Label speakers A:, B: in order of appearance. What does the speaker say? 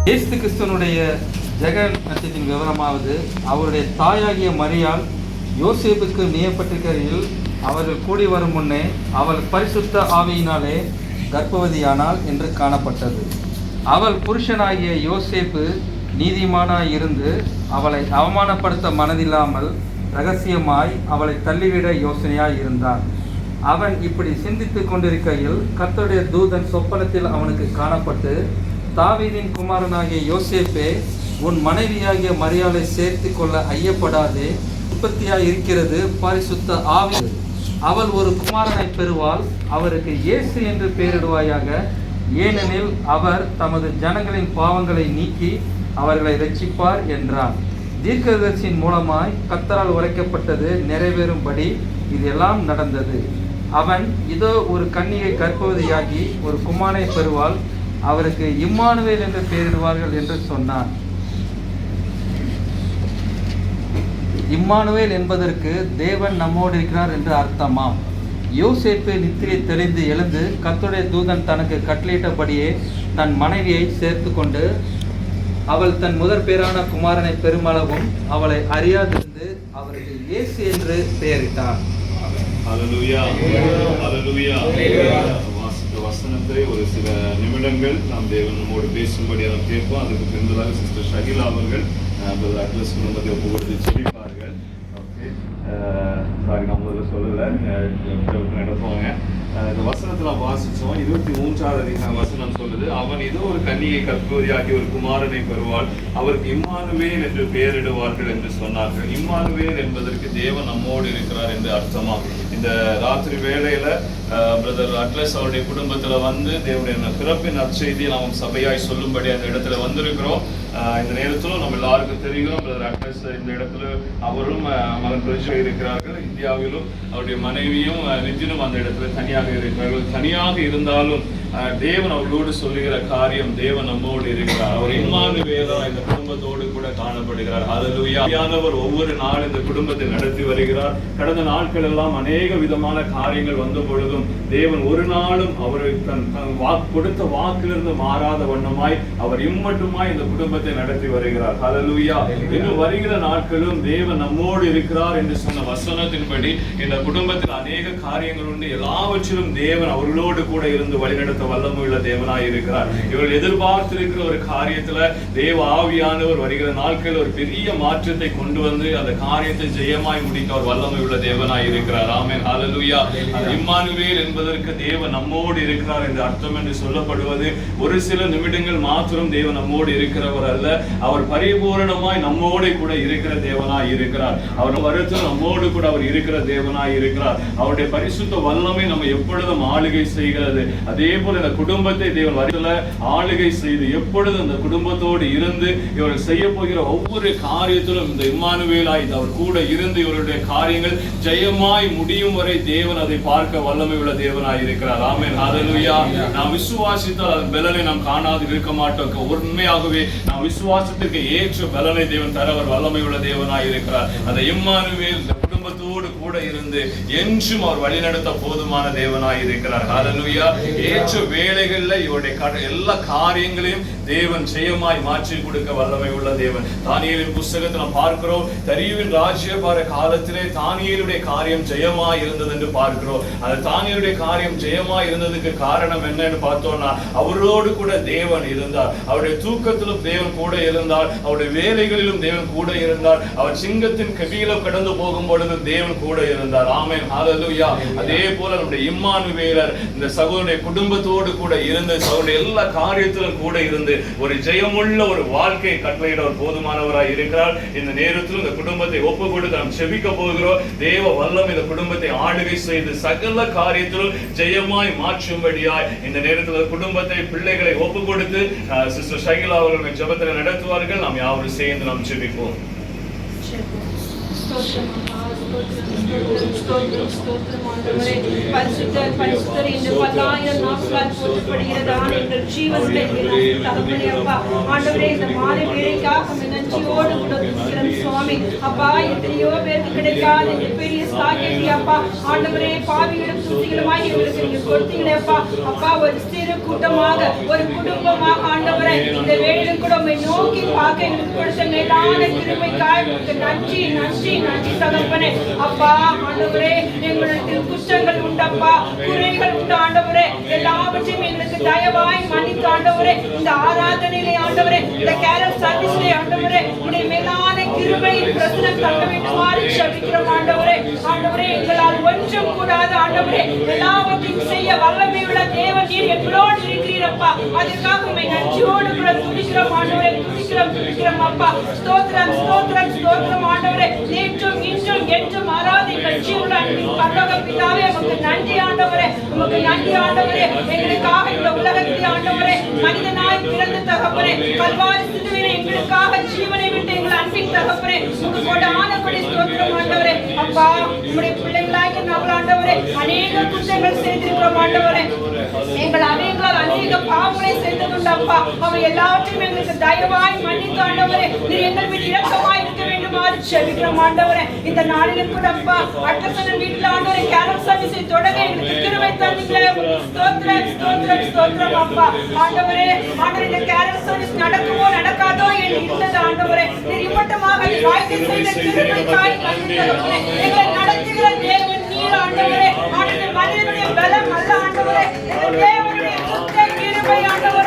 A: இயேசு கிறிஸ்துவனுடைய ஜெகநத்தின் விவரமாவது, அவருடைய தாயாகிய மரியாள் யோசேப்புக்கு நியப்பட்டிருக்கையில் அவர்கள் கூடி வரும் முன்னே அவள் பரிசுத்த ஆவியினாலே கர்ப்பவதியானாள் என்று காணப்பட்டது. அவள் புருஷனாகிய யோசேப்பு நீதிமானாய் இருந்து அவளை அவமானப்படுத்த மனதில்லாமல் இரகசியமாய் அவளை தள்ளிவிட யோசனையாய் இருந்தான். அவன் இப்படி சிந்தித்து கொண்டிருக்கையில் கர்த்தருடைய தூதன் சொப்பனத்தில் அவனுக்கு காணப்பட்டு, தாவீதின் குமாரனாகிய யோசேப்பே, உன் மனைவியாகிய மரியாளை சேர்த்து கொள்ள ஐயப்படாதே, உற்பத்தியாய் இருக்கிறது பரிசுத்த ஆவி. அவள் ஒரு குமாரனை பெறுவாள், அவருக்கு இயேசு என்று பெயரிடுவாயாக. ஏனெனில் அவர் தமது ஜனங்களின் பாவங்களை நீக்கி அவர்களை இரட்சிப்பார் என்றான். தீர்க்கதரிசியின் மூலமாய் கர்த்தரால் உரைக்கப்பட்டது நிறைவேறும்படி இதெல்லாம் நடந்தது. அவன், இதோ ஒரு கன்னிகை கர்ப்பவதியாகி ஒரு குமாரனை பெறுவாள், அவருக்கு இம்மானுவேல் என்று பெயரிடுவார்கள் என்று சொன்னான். இம்மானுவேல் என்பதற்கு தேவன் நம்மோடு இருக்கிறார் என்று அர்த்தமாம். யோசேப்பு நித்திரை தெளிந்து எழுந்து கர்த்தருடைய தூதன் தனக்கு கட்டளையிட்டபடியே தன் மனைவியை சேர்த்து கொண்டு அவள் தன் முதற் பேரான குமாரனை பெருமளவும் அவளை அறியாதிருந்து அவருக்கு இயேசு என்று பெயரிட்டான்.
B: வசனத்தை ஒரு சில நிமிடங்கள் நாம் தேவன் நம்மோடு பேசும்படி அதை கேட்போம். அதுக்கு பிறந்ததாக சிஸ்டர் ஷகிலா அவர்கள் அட்லஸ் குடும்பத்தை ஒப்புக்கொடுத்து செபிப்பார்கள். ஓகே, சாரி, நான் முதல்ல சொல்லலை, நடத்துவாங்க. இந்த வசனத்தில் நாம் வாசித்தோம். 23வது வசனம் சொல்லுது, அவன் இதோ ஒரு கன்னிகை கர்ப்பவதியாகி ஒரு குமாரனை பெறுவாள், அவருக்கு இம்மானுவேல் என்று பெயரிடுவார்கள் என்று சொன்னார்கள். இம்மானுவேல் என்பதற்கு தேவன் நம்மோடு இருக்கிறார் என்று அர்த்தமா. இந்த ராத்திரி வேளையில பிரதர் அட்லஸ் அவருடைய குடும்பத்துல வந்து தேவனுடைய பிறப்பின் நற்செய்தியை நாம் சபையாய் சொல்லும்படி அந்த இடத்துல வந்திருக்கிறோம். இந்த நேரத்திலும் நம்ம எல்லாருக்கும் தெரியும், பிரதர் அட்லஸ் இந்த இடத்துல அவரும் மகன் பிரஜா இருக்கிறார்கள். இந்தியாவிலும் அவருடைய மனைவியும் நிஜனும் அந்த இடத்துல தனியாக இருக்கிறார்கள். தனியாக இருந்தாலும் தேவன் அவர்களோடு சொல்லுகிற காரியம், தேவன் நம்மோடு இருக்கிறார். அவர் இம்மானுவேலா இந்த குடும்பத்தோடு கூட காணப்படுகிறார். ஹல்லேலூயா. ஆவியானவர் ஒவ்வொரு நாள் இந்த குடும்பத்தை நடத்தி வருகிறார். கடந்த நாட்கள் எல்லாம் அநேக விதமான காரியங்கள் வந்த பொழுதும் தேவன் ஒரு நாளும் அவரை தன் கொடுத்த வாக்கிலிருந்து மாறாத வண்ணமாய் அவர் இம்மட்டுமாய் இந்த குடும்பத்தை நடத்தி வருகிறார். ஹல்லேலூயா. இன்னும் வருகிற நாட்களும் தேவன் நம்மோடு இருக்கிறார் என்று சொன்ன வசனத்தின்படி இந்த குடும்பத்தில் அநேக காரியங்கள் உண்டு. எல்லாவற்றிலும் தேவன் அவர்களோடு கூட இருந்து வழிநடத்த வல்லமையுள்ள தேவனாய் இருக்கிறார். இவர்கள் எதிர்பார்த்திருக்கிற ஒரு காரியத்துல தேவ ஆவியானவர் வருகிற நாட்கள் ஒரு பெரிய மாற்றத்தை கொண்டு வந்து அந்த காரியத்தை ஜெயமாய் முடிக்க அவர் வல்லமையுள்ள தேவனாய் இருக்கிறார். ஆமென், ஹல்லேலூயா. இம்மானுவேல் என்பதற்கு தேவன் நம்மோடு இருக்கிறார் என்று அர்த்தம் என்று சொல்லப்படுவது ஒரு சில நிமிடங்கள் மாத்திரம் தேவன் நம்மோடு இருக்கிறவர் அல்ல, அவர் பரிபூரணமாய் நம்மோடு கூட இருக்கிற தேவனாய் இருக்கிறார். அவர் வருத்தம் நம்மோடு கூட அவர் இருக்கிற தேவனாய் இருக்கிறார். அவருடைய பரிசுத்த வல்லமை நம்ம எப்பொழுதும் ஆளுகை செய்கிறது. அதே போல இந்த குடும்பத்தை தேவன் வருடல ஆளுகை செய்து எப்பொழுது அந்த குடும்பத்தோடு இருந்து இவர்கள் செய்ய போகிற ஒவ்வொரு காரியத்திலும் இந்த இம்மானுவேலாய் அவர் கூட இருந்து இவருடைய காரியங்கள் ஜெயமாய் முடியும் வரை தேவன் அதை பார்க்க வல்லமை உள்ள தேவனாய் இருக்கிறார். ஆமென், ஹல்லேலூயா. நாம் விசுவாசித்தால் அதன் பலனை நாம் காணாது இருக்க மாட்டோம். உண்மையாகவே நாம் விசுவாசத்துக்கு ஏற்ற பலனை தேவன் தர அவர் வல்லமை உள்ள தேவனாய் இருக்கிறார். அந்த இம்மானுவேல் குடும்பத்தோடு கூட இருந்து என்றும் அவர் வழிநடத்த போதுமான தேவனாய் இருக்கிறார். ஹல்லேலூயா. ஏற்ற வேளைகளில் இவருடைய எல்லா காரியங்களையும் தேவன் ஜெயமாய் மாற்றி கொடுக்க வல்லமை உள்ள தேவன். தானியேலின் புஸ்தகத்தை நாம் பார்க்கிறோம். தரியுவின் ராஜ்யபார காலத்திலே தானியேலுடைய காரியம் ஜெயமாய் இருந்தது என்று பார்க்கிறோம். அந்த தானியேலுடைய காரியம் ஜெயமாய் இருந்ததுக்கு காரணம் என்னன்னு பார்த்தோம்னா, அவரோடு கூட தேவன் இருந்தார். அவருடைய தூக்கத்திலும் தேவன் கூட இருந்தார். அவருடைய வேலைகளிலும் தேவன் கூட இருந்தார். அவர் சிங்கத்தின் கபியிலும் கடந்து போகும் பொழுது தேவன் கூட இருந்தார். ஆமென், ஹல்லேலூயா. அதே போல நம்முடைய இம்மானுவேலர் இந்த சகோதரனுடைய குடும்பத்தோடு கூட இருந்து அவருடைய எல்லா காரியத்திலும் கூட இருந்து ஒரு ஜெயமுள்ள ஒரு வாழ்க்கையை கட்டளையிட ஒரு போதுமானவராய் இருக்கிறார். இந்த நேரத்தில் இந்த குடும்பத்தை ஒப்பு கொடுத்து நாம் செபிக்க போகிறோம். தேவ வல்லம் இந்த குடும்பத்தை ஆளுகை செய்து சகல காரியத்திலும் ஜெயமாய் மாற்றும்படியாய் இந்த நேரத்தில் குடும்பத்தை பிள்ளைகளை ஒப்பு கொடுத்து சிஸ்டர் ஷகிலா அவர்கள் ஜெபத்தில் நடத்துவார்கள். நாம் யாவரும் சேர்ந்து நாம் செபிப்போம்.
C: பரிசுத்தர் என்று பல்லாயிரம் நாட்களால் போற்றப்படுகிறதான எங்கள் ஜீவனுடைய ஆண்டவரே, இந்த மாலை வேளைக்காக நன்றியோடு கூட துதிக்கிறோம் சுவாமி. தகப்பனே. அப்பா, எத்தனையோ பேருக்கு கிடைக்காத இந்த பெரிய ஸ்லாக்கியத்தை அப்பா ஆண்டவரே பாவிகளும் சுத்திகளுமாய் எங்களுக்கு நீங்க கொடுத்தீங்களே அப்பா. அப்பா, ஒரு சிறு கூட்டமாக ஒரு குடும்பமாக ஆண்டவரே இந்த வேளையிலும் கூட உம்மை நோக்கி பார்க்க எங்களுக்கு கொடுத்த மேலான கிருபைக்காய் உங்களுக்கு நன்றி நன்றி நன்றி தகப்பனே. அப்பா ஆண்டவரே, எங்களுக்கு குற்றங்கள் உண்டப்பா, குறைகள் உண்டு ஆண்டவரே. எல்லாவற்றையும் எங்களுக்கு தயவாய் மன்னித்து ஆண்டவரே, இந்த ஆராதனையிலே ஆண்டவரே, இந்த கேரல் சர்வீஸ்லே ஆண்டவரே உடைய மேலான கிருபையின் பிரசனம் தங்க வேண்டுமாறு ஜெபிக்கிறோம் ஆண்டவரே. ஆண்டவரே, எங்களால் ஒன்றும் கூடாது ஆண்டவரே, எல்லாவற்றையும் செய்ய வல்லமை உள்ள தேவன் நீர் எங்களோடு இருக்கிறீரப்பா. அதற்காக உம்மை நன்றியோடு கூட துதிக்கிறோம் ஆண்டவரே, துதிக்கிறோம் அப்பா. ஸ்தோத்திரம் ஸ்தோத்திரம் ஸ்தோத்திரம் ஆண்டவரே. நேற்றும் இன்றும் என்றும் ஆராதிங்கள் ஜீவனுள்ள அன்பின் பரலோக பிதாவே, உமக்கு நன்றி ஆண்டவரே, உமக்கு நன்றி ஆண்டவரே. எங்களுக்காக இந்த உலகத்தில் ஆண்டவரே மனிதனாய் பிறந்த தகப்பனே, கல்வாரி சிலுவையிலே எங்களுக்காக ஜீவனை விட்டு எங்கள் அன்பின் தகப்பனே உங்க கொடானபடி ஸ்தோத்திரம் ஆண்டவரே. அப்பா, உம்முடைய பிள்ளைகளாகி நாங்கள் ஆண்டவரே அநேக குற்றங்கள் செய்திருக்கிறோம் ஆண்டவரே. எங்கள் அநேகளால் அநேக பாவங்களை செய்ததுண்டு அப்பா. அவை எல்லாவற்றையும் எங்களுக்கு தயவாய் மன்னித்து ஆண்டவரே நீர் எங்கள் மீது இரக்கமாய் இருக்க வேண்டுமாறு ஜெபிக்கிறோம் ஆண்டவரே. இந்த நாளிலும் கூட அப்பா அட்லசன் வீட்டில் ஆண்டவரே கேரல் சர்வீஸை தொடங்க எங்களுக்கு கிருபை தந்தீங்களே. ஸ்தோத்திரம் ஸ்தோத்திரம் ஸ்தோத்திரம் அப்பா. ஆண்டவரே, ஆண்டவரே, இந்த கேரல் சர்வீஸ் நடக்குமோ நடக்காதோ என்று இருந்தது ஆண்டவரே. நீர் இம்மட்டமாக வாய்க்கை செய்த கிருபைக்காய் நன்றி தகப்பனே. எங்களை நடத்துகிற தேவன் நீர் ஆண்டவரே. ஆண்டவரே, மனிதனுடைய பலம் அல்ல ஆண்டவரே, இந்த தேவனுடைய சுத்த கிருபை ஆண்டவரே.